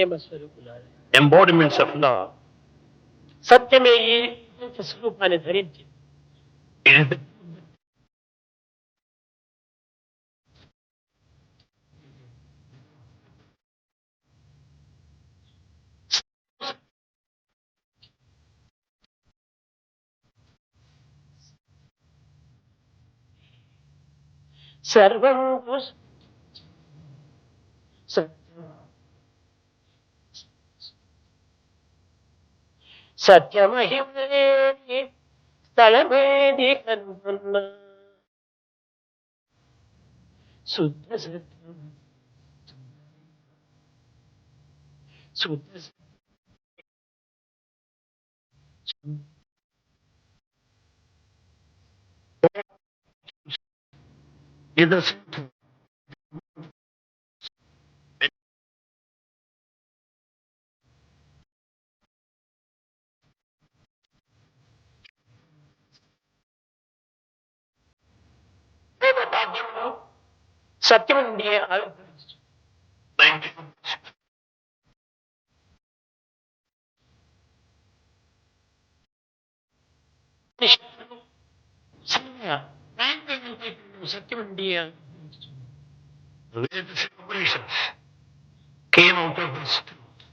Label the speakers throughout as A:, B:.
A: ప్రేమ స్వరూపులారా,
B: embodiments of love.
A: సత్యమే ఈ స్వరూపాన్ని ధరించి
B: It is the
A: సర్వం సత్యమహిమే స్థలమేది కనుగొన్న శుద్ధ సత్యం శుద్ధ
B: either
A: భాగ్యంలో సత్యం నుండి ఆవిర్భవించు. సత్యం నుండి ఆవిర్భవించు.
B: Vedas and Upanishads came out of this truth.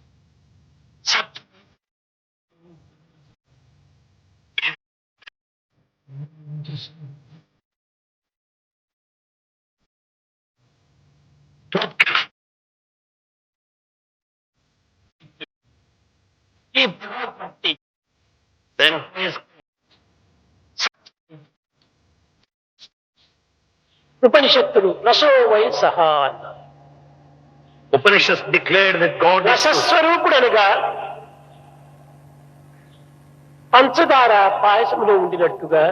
A: సత్యం ఈ భగవద్భక్తి
B: Then his
A: ఉపనిషత్తులు రసో వై సహా అన్నారు.
B: Upanishads declared that God is truth.
A: రసస్వరూపుడు అనగా పంచదార పాయసంలో ఉండినట్టుగా,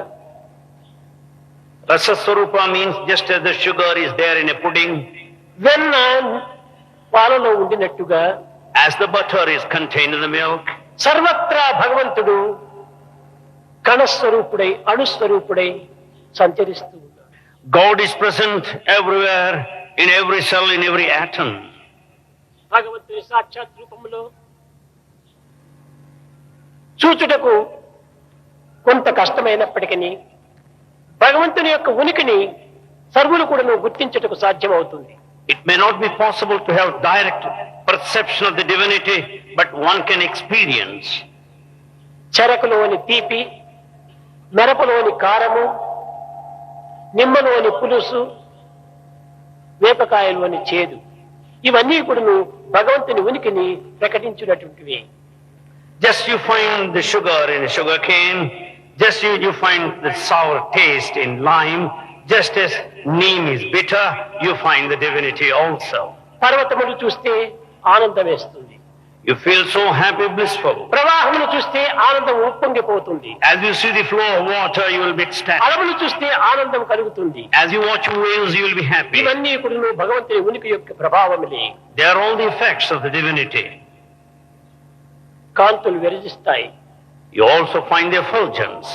B: Rasaswarupa means just as the sugar is there in a pudding,
A: వెన్న పాలలో ఉండినట్టుగా,
B: as the butter is contained in the milk,
A: సర్వత్రా భగవంతుడు కణస్వరూపుడై అణుస్వరూపుడై సంచరిస్తూ ఉన్నాడు.
B: God is present everywhere, in every cell, in every atom.
A: భగవంతుని సాక్షాత్ రూపంలో చూచుటకు కొంత కష్టమైనప్పటికీ భగవంతుని యొక్క ఉనికిని సర్వులు కూడా గుర్తించుటకు సాధ్యమవుతుంది.
B: It may not be possible to have direct perception of the divinity, but one can experience.
A: చెరకులోని తీపి, మిరపలోని కారము, నిమ్మలోని పులుసు, వేపకాయలోని చేదు, ఇవన్నీ కూడా భగవంతుని ఉనికిని ప్రకటించినటువంటివి.
B: Just you find the sugar in a sugar cane, just you find the sour taste in lime, just as neem is bitter, you find the divinity also.
A: పర్వతములు చూస్తే ఆనందం వేస్తుంది,
B: You feel so happy, blissful.
A: ప్రవాహమును చూస్తే ఆనందం ఉప్పొంగిపోతుంది,
B: As you see the flow of water, you will be ecstatic.
A: అలములు చూస్తే ఆనందం కలుగుతుంది.
B: As you watch waves, you will be happy.
A: ఇవన్నీ కూడా భగవంతుని ఉనికి యొక్క ప్రభావములే.
B: They are all the effects of the divinity.
A: కాంతులు విరజిస్తాయి,
B: You also find the effulgence.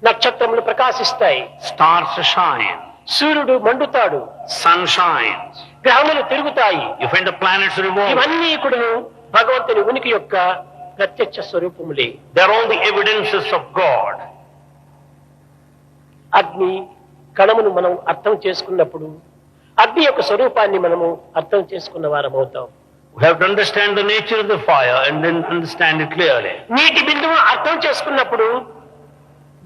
A: నక్షత్రములు ప్రకాశిస్తాయి,
B: Stars shine.
A: సూర్యుడు మండుతాడు,
B: Sun shines.
A: గ్రహములు తిరుగుతాయి.
B: You find the planets revolve.
A: ఇవన్నీ కూడా భగవంతుని ఉనికి యొక్క ప్రత్యక్ష స్వరూపములే.
B: They are all the evidences of God.
A: అగ్ని కణమును మనం అర్థం చేసుకున్నప్పుడు అగ్ని యొక్క స్వరూపాన్ని మనము అర్థం చేసుకున్న వారం అవుతాం.
B: We have to understand the nature of the fire and then understand it clearly.
A: నీటి బిందువు అర్థం చేసుకున్నప్పుడు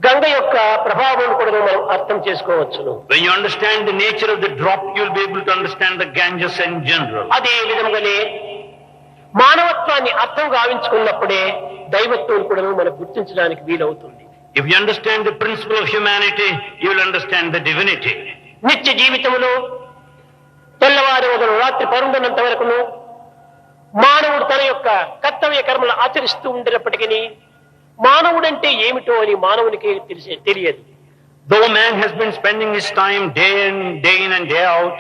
A: గంగ యొక్క ప్రభావం కూడా మనం అర్థం చేసుకోవచ్చును.
B: When you understand the nature of the drop, you will be able to understand the Ganges in general.
A: అదే విధంగానే మానవత్వాన్ని అర్థం గావించుకున్నప్పుడే దైవత్వం కూడా మనం గుర్తించడానికి వీలవుతుంది.
B: If you understand the principle of humanity, you will understand the divinity.
A: నిత్య జీవితంలో తెల్లవారు మొదలు రాత్రి పరుండనంత వరకును మానవుడు తన యొక్క కర్తవ్య కర్మలు ఆచరిస్తూ ఉండినప్పటికీ మానవుడంటే ఏమిటో అని మానవునికి తెలియదు.
B: Though man has been spending his time day in and day out,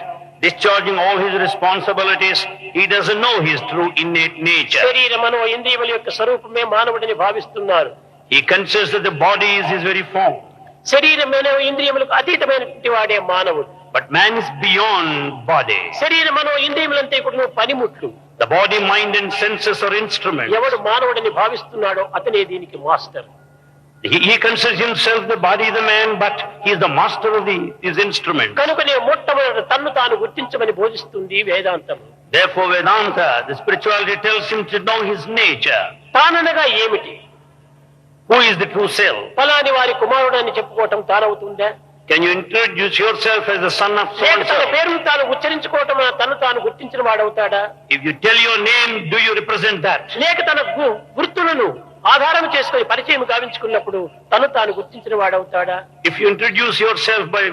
B: discharging all his responsibilities, he doesn't know his true innate nature.
A: శరీర మనో ఇంద్రియముల యొక్క స్వరూపమే మానవుడిని భావిస్తున్నారు.
B: He considers that the body is his very form.
A: శరీరం మనో ఇంద్రియములకు అతీతమైనటువంటి వాడే మానవుడు.
B: But man is beyond body.
A: శరీర మనో ఇంద్రియములంతా కూడా పనిముట్లు.
B: The body, mind and senses are instruments.
A: ఎవడు మానవుడిని భావిస్తున్నాడో అతనే దీనికి master.
B: He considers himself the body, the man, but he is the master of his instrument.
A: కనుకనే మొట్టమొదట తన్ను తాను గుర్తించమని బోధిస్తుంది వేదాంతం.
B: Therefore Vedanta, the spirituality, tells him to know his nature.
A: తాననగా ఏమిటి?
B: Who is the true self?
A: ఫలాని వారి కుమారుడని చెప్పుకోవటం తానవుతుందా?
B: Can you introduce yourself as the son of so
A: లేక
B: and
A: తన
B: so?
A: పేరును తాను ఉచ్చరించుకోవటం తను తాను గుర్తించిన వాడవుతాడా?
B: If you tell your name, do you represent that?
A: లేక తన గుర్తులను ఆధారం చేసుకుని పరిచయం గావించుకున్నప్పుడు తను తాను గుర్తించిన వాడవుతాడా?
B: If you introduce yourself by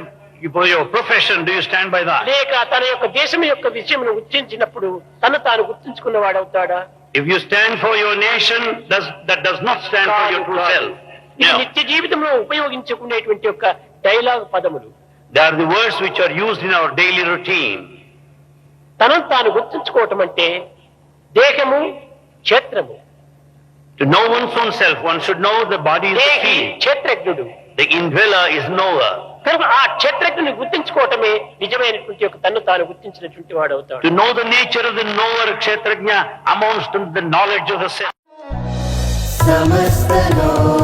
B: your profession, do you stand by that?
A: లేక తన యొక్క దేశం యొక్క విషయమును ఉచ్చరించినప్పుడు తను తాను గుర్తించుకున్న వాడవుతాడా?
B: If you stand for your nation, that does not stand for your true self.
A: ఇది
B: No.
A: నిత్య జీవితంలో ఉపయోగించుకునేటువంటి యొక్క డైలాగ్ పదములు.
B: They are the words which are used in our daily routine.
A: తనను తాను గుర్తించుకోవటం అంటే దేహము క్షేత్రము.
B: To know one's own self, one should know the body is the
A: దేహి
B: field.
A: క్షేత్రజ్ఞుడు.
B: The indweller is knower.
A: కనుక ఆ క్షేత్రజ్ఞుని గుర్తించుకోవటమే నిజమైనటువంటి యొక్క తన్ను తాను గుర్తించినటువంటి వాడవుతాడు.
B: To know the nature of the knower, kshetrajna, amounts to the knowledge of the self.
C: समस्त